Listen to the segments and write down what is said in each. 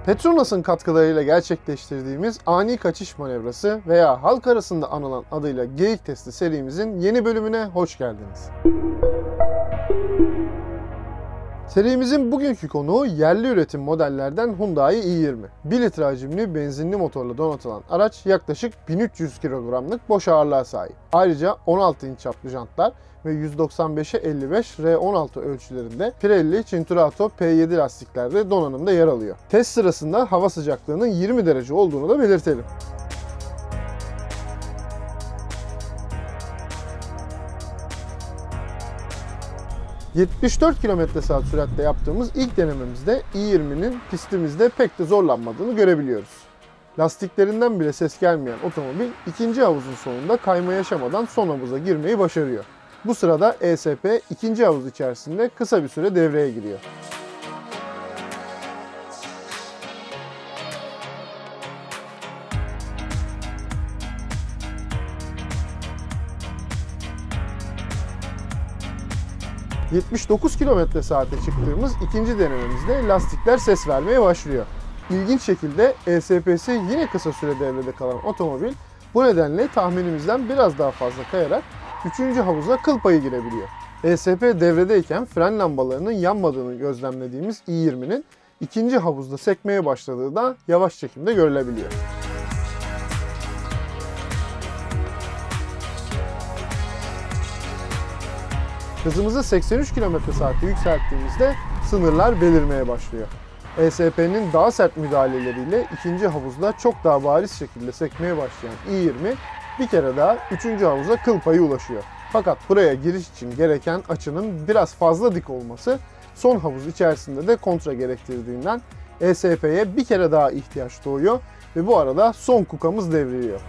Petronas'ın katkılarıyla gerçekleştirdiğimiz ani kaçış manevrası veya halk arasında anılan adıyla geyik testi serimizin yeni bölümüne hoş geldiniz. Serimizin bugünkü konuğu yerli üretim modellerden Hyundai i20. 1 litre hacimli benzinli motorla donatılan araç yaklaşık 1300 kilogramlık boş ağırlığa sahip. Ayrıca 16 inç çaplı jantlar ve 195'e 55 R16 ölçülerinde Pirelli Cinturato P7 lastiklerde donanımda yer alıyor. Test sırasında hava sıcaklığının 20 derece olduğunu da belirtelim. ...74 km/saat süratle yaptığımız ilk denememizde i20'nin pistimizde pek de zorlanmadığını görebiliyoruz. Lastiklerinden bile ses gelmeyen otomobil ikinci havuzun sonunda kayma yaşamadan son havuza girmeyi başarıyor. Bu sırada ESP ikinci havuz içerisinde kısa bir süre devreye giriyor. ...79 km/saate çıktığımız ikinci denememizde lastikler ses vermeye başlıyor. İlginç şekilde ESP'si yine kısa süre devrede kalan otomobil bu nedenle tahminimizden biraz daha fazla kayarak 3. havuza kıl payı girebiliyor. ESP devredeyken fren lambalarının yanmadığını gözlemlediğimiz i20'nin ikinci havuzda sekmeye başladığı da yavaş çekimde görülebiliyor. Hızımızı 83 km/saate yükselttiğimizde sınırlar belirmeye başlıyor. ESP'nin daha sert müdahaleleriyle ikinci havuzda çok daha bariz şekilde sekmeye başlayan i20 bir kere daha 3. havuza kıl payı ulaşıyor. Fakat buraya giriş için gereken açının biraz fazla dik olması son havuz içerisinde de kontra gerektirdiğinden ESP'ye bir kere daha ihtiyaç doğuyor ve bu arada son kukamız devriliyor.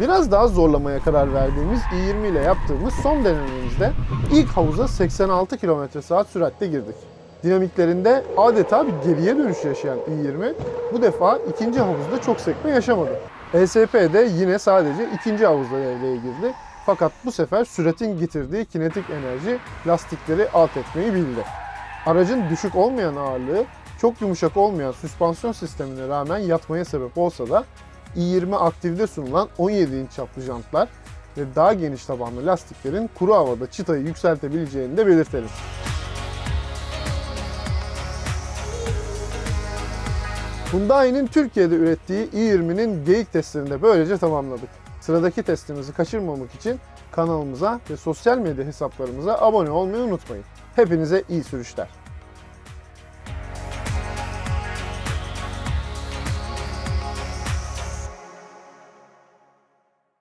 Biraz daha zorlamaya karar verdiğimiz i20 ile yaptığımız son denememizde ilk havuza 86 km/saat süratle girdik. Dinamiklerinde adeta bir geriye dönüş yaşayan i20 bu defa ikinci havuzda çok sekme yaşamadı. ESP de yine sadece ikinci havuzda devreye girdi. Fakat bu sefer süratin getirdiği kinetik enerji lastikleri alt etmeyi bildi. Aracın düşük olmayan ağırlığı çok yumuşak olmayan süspansiyon sistemine rağmen yatmaya sebep olsa da i20 aktifde sunulan 17 inç çaplı jantlar ve daha geniş tabanlı lastiklerin kuru havada çıtayı yükseltebileceğini de belirtelim. Hyundai'nin Türkiye'de ürettiği i20'nin geyik testlerini de böylece tamamladık. Sıradaki testimizi kaçırmamak için kanalımıza ve sosyal medya hesaplarımıza abone olmayı unutmayın. Hepinize iyi sürüşler.